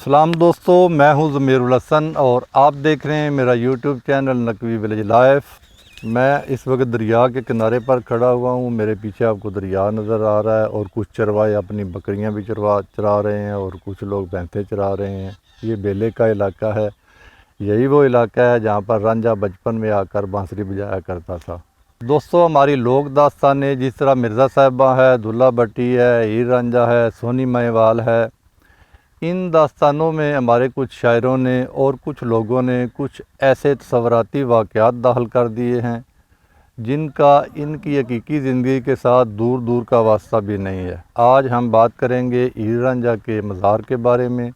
सलाम दोस्तों, मैं हूं ज़मीरुल हसन और आप देख रहे हैं मेरा YouTube channel Naqvi village life. मैं इस वक्त दरिया के किनारे पर खड़ा हुआ हूं। मेरे पीछे आपको दरिया नज़र आ रहा है और कुछ चरवाहे अपनी बकरियां भी चरा रहे हैं और कुछ लोग भैंसें चरा रहे हैं। ये बेले का इलाका है। यही वो इलाका है जहाँ पर रांझा बचपन में आकर बांसुरी बजाया करता था। दोस्तों, हमारी लोक दास्तानें जिस तरह मिर्ज़ा साहिबा है, दुल्ला भट्टी है, हीर रांझा है, सोनी महिवाल है, इन दास्तानों में हमारे कुछ शायरों ने और कुछ लोगों ने कुछ ऐसे तसव्वुराती वाक़यात दाखिल कर दिए हैं जिनका इनकी हकीकी ज़िंदगी के साथ दूर दूर का वास्ता भी नहीं है। आज हम बात करेंगे हीर रांझा के मज़ार के बारे में,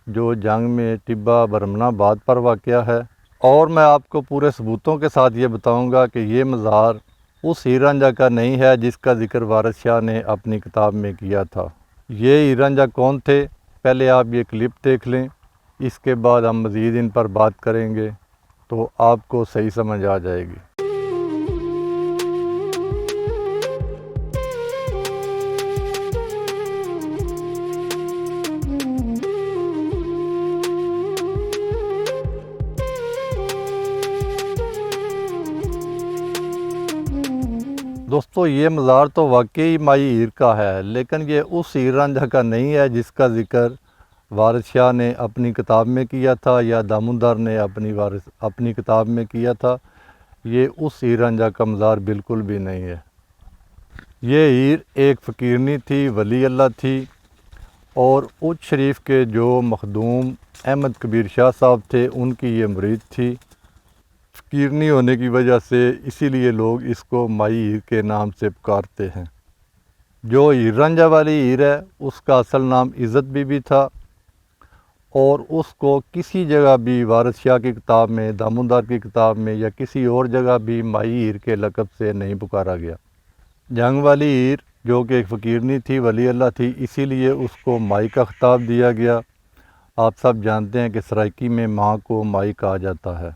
जो जंग में टिब्बा बरमनाबाद पर वाक़या है। और मैं आपको पूरे सबूतों के साथ ये बताऊंगा कि ये मज़ार उस हीर रांझा का नहीं है जिसका ज़िक्र वारिस शाह ने अपनी किताब में किया था। ये हीर रांझा कौन थे, पहले आप ये क्लिप देख लें, इसके बाद हम मज़ीद इन पर बात करेंगे तो आपको सही समझ आ जाएगी। दोस्तों, ये मज़ार तो वाकई माई हीर का है, लेकिन ये उस हीर रांझा का नहीं है जिसका ज़िक्र वारिस शाह ने अपनी किताब में किया था या दामोदर ने अपनी किताब में किया था। ये उस हीर रांझा का मज़ार बिल्कुल भी नहीं है। ये हीर एक फ़कीरनी थी, वली अल्लाह थी और उच शरीफ के जो मखदूम अहमद कबीर शाह साहब थे उनकी ये मुरीद थी। फ़कीरनी होने की वजह से इसीलिए लोग इसको माई हीर के नाम से पुकारते हैं। जो हीर रांझा वाली हीर है उसका असल नाम इज़्ज़त बीबी था और उसको किसी जगह भी वारिस शाह की किताब में, दामोदर की किताब में या किसी और जगह भी माई हीर के लक़ब से नहीं पुकारा गया। जंग वाली हीर जो कि एक फ़कीरनी थी, वली अल्लाह थी, इसीलिए उसको माई का ख़िताब दिया गया। आप सब जानते हैं कि सराइकी में माँ को माई कहा जाता है।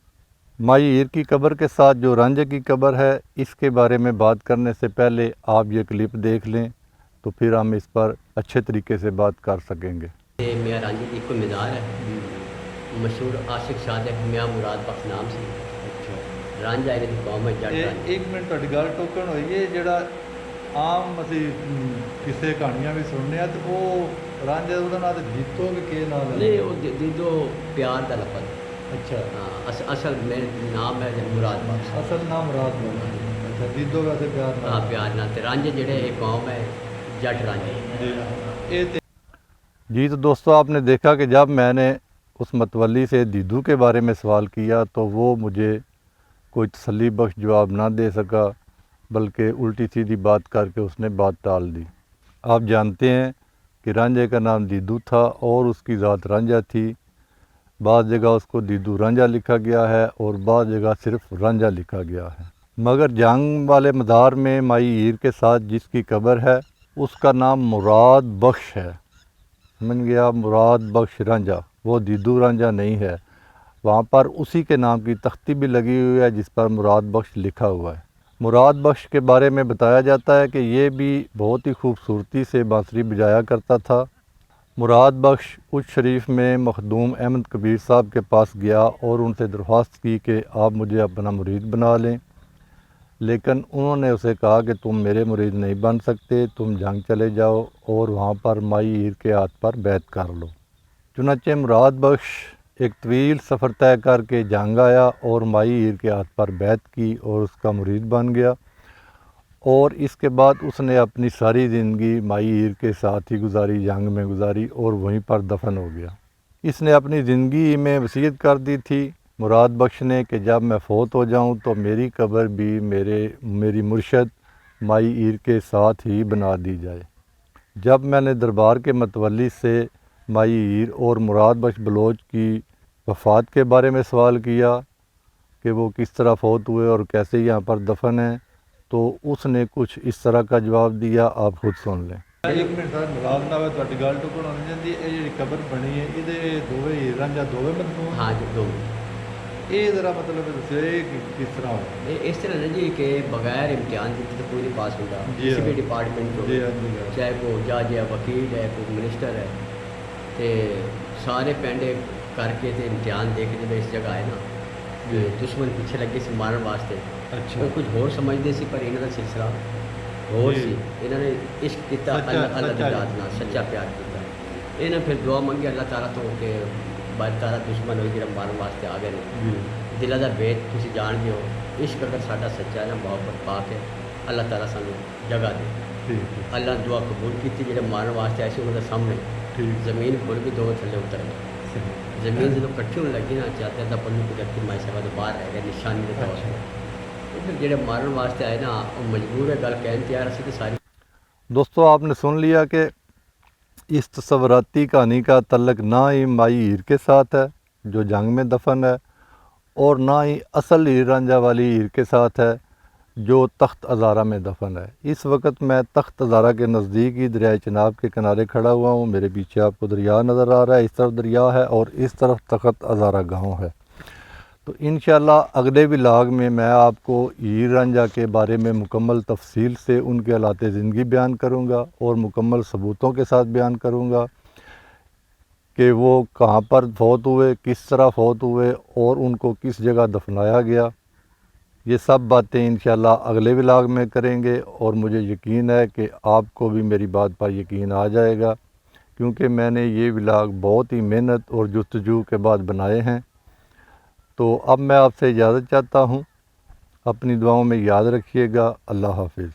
माई हीर की कब्र के साथ जो रांझे की कब्र है, इसके बारे में बात करने से पहले आप ये क्लिप देख लें तो फिर हम इस पर अच्छे तरीके से बात कर सकेंगे। ये मियाँ रांझे की कोई मज़ार है, मशहूर आशिक सादिक मियाँ मुराद बख्श नाम से। अच्छा, रांझा इन्हें कौम है जट रांझा। एक मिनट ਤੁਹਾਡੀ ਗੱਲ ਟੋਕਣ ਹੋਈ ਹੈ ਜਿਹੜਾ ਆਮ ਅਸੀਂ ਕਿਸੇ ਕਹਾਣੀਆਂ ਵੀ ਸੁਣਨੇ ਆ ਤੇ ਉਹ ਰਾਂਝਾ ਉਹਦਾ ਨਾਂ ਤੇ ਜੀਤੋ ਕਿ ਨਾਮ ਹੈ? नहीं वो दीदो प्यार का लफज। अच्छा, हाँ, असल मेरा नाम है मुराद बख्श। असल नाम मुराद बख्श। अच्छा, जीतो वैसे प्यार नाम। हाँ, प्यार नाम ते रांझे जेड़े एक कौम है जट रांझे। जी तो दोस्तों, आपने देखा कि जब मैंने उस मतवली से दीदू के बारे में सवाल किया तो वो मुझे कोई तसल्ली बख्श जवाब ना दे सका, बल्कि उल्टी सीधी बात करके उसने बात टाल दी। आप जानते हैं कि रांझे का नाम दीदू था और उसकी ज़ात रांझा थी। बाज़ जगह उसको दीदू रांझा लिखा गया है और बाज़ जगह सिर्फ रांझा लिखा गया है। मगर जंग वाले मज़ार में माई हीर के साथ जिसकी कब्र है उसका नाम मुराद बख्श है। समझ गया? मुराद बख्श रांझा, वो दीदू रांझा नहीं है। वहाँ पर उसी के नाम की तख्ती भी लगी हुई है जिस पर मुराद बख्श लिखा हुआ है। मुराद बख्श के बारे में बताया जाता है कि ये भी बहुत ही खूबसूरती से बांसुरी बजाया करता था। मुराद बख्श उच शरीफ में मखदूम अहमद कबीर साहब के पास गया और उनसे दरख्वास्त की कि आप मुझे अपना मुरीद बना लें, लेकिन उन्होंने उसे कहा कि तुम मेरे मुरीद नहीं बन सकते, तुम जंग चले जाओ और वहाँ पर माई हीर के हाथ पर बैत कर लो। चुनांचे मुराद बख्श एक तवील सफ़र तय करके जंग आया और माई हीर के हाथ पर बैत की और उसका मुरीद बन गया और इसके बाद उसने अपनी सारी ज़िंदगी माई हीर के साथ ही गुजारी, जंग में गुजारी और वहीं पर दफन हो गया। इसने अपनी ज़िंदगी में वसीयत कर दी थी मुराद बख्श ने कि जब मैं फ़ौत हो जाऊं तो मेरी कब्र भी मेरी मुर्शद माई हीर के साथ ही बना दी जाए। जब मैंने दरबार के मतवली से माई हीर और मुराद बख्श बलोच की वफ़ात के बारे में सवाल किया कि वो किस तरह फ़ौत हुए और कैसे यहाँ पर दफन हैं, तो उसने कुछ इस तरह का जवाब दिया, आप खुद सुन लें। एक मिनट सर, मुराद ना हो ਤੁਹਾਡੀ ਗੱਲ ਟੁਕਣ ਹੋਣੀ ਜਾਂਦੀ ਇਹ ਜਿਹੜੀ ਕਬਰ ਬਣੀ ਹੈ ਇਹਦੇ ਦੋਵੇਂ ਹੀਰ ਰਾਂਝਾ ਦੋਵੇਂ ਮਦਫੂਨ? हाँ जी, दो। ਇਹ ਜ਼ਰਾ ਮਤਲਬ ਦੱਸਿਓ ਇਹ ਕਿਸ ਤਰ੍ਹਾਂ ਹੋਇਆ? इस तरह ना जी कि बगैर इम्तिहान की तो पूरी पास होगा जी किसी भी हाँ। डिपार्टमेंट को, जी हाँ, जी हाँ। चाहे वो जज है, वकील है, कोई मिनिस्टर है, तो سارے پینڈے کر کے تے امتحان دے کے جب اس جگہ آئے نا جی دشمن پیچھے لگے سی مارن واسطے اچھا وہ کچھ ہور سمجھتے سی پر انہوں کا سلسلہ ہور جی۔ سی انہوں نے عشق کیتا اللہ دی ذات نال سچا پیار کیتا انہوں نے پھر دعا منگی اللہ تعالیٰ تو کہ بار تعالیٰ دشمن ہوئی جڑا مارن واسطے آ گئے نے جی دلہ دا بیت تسی جان گئے ہو عشق اگر ساڈا سچا ہے نا محبت پا کے اللہ تعالیٰ سانو جگہ دے ٹھیک ہے اللہ نے دعا قبول کی جڑے مارن واسطے آئے سی انہوں کے سامنے ٹھیک زمین کھل کے دو تھلے اتر گئے صحیح زمین جب کٹھی ہونے لگی نا چاہتے ہیں پنو قدرتی مائی صاحب تو باہر رہ گئے نشانی کے طور اچھا۔ پہ پھر جڑے مارن واسطے آئے نا وہ مجبور ہے گل کہن تیار اسی تو ساری دوستو آپ نے سن لیا کہ اس تصوراتی کہانی کا تعلق نہ ہی مائی ہیر کے ساتھ ہے جو جنگ میں دفن ہے اور نہ ہی اصل ہیر رانجھا والی ہیر کے ساتھ ہے جو تخت ہزارہ میں دفن ہے۔ اس وقت میں تخت ہزارہ کے نزدیک ہی دریائے چناب کے کنارے کھڑا ہوا ہوں، میرے پیچھے آپ کو دریا نظر آ رہا ہے، اس طرف دریا ہے اور اس طرف تخت ہزارہ گاؤں ہے۔ تو انشاءاللہ اگلے ولاگ میں آپ کو ہیر رانجھا کے بارے میں مکمل تفصیل سے ان کے حالات زندگی بیان کروں گا اور مکمل ثبوتوں کے ساتھ بیان کروں گا کہ وہ کہاں پر فوت ہوئے، کس طرح فوت ہوئے اور ان کو کس جگہ دفنایا گیا۔ یہ سب باتیں انشاءاللہ اگلے ولاگ میں کریں گے اور مجھے یقین ہے کہ آپ کو بھی میری بات پر یقین آ جائے گا کیونکہ میں نے یہ ولاگ بہت ہی محنت اور جستجو کے بعد بنائے ہیں۔ تو اب میں آپ سے اجازت چاہتا ہوں، اپنی دعاؤں میں یاد رکھیے گا۔ اللہ حافظ۔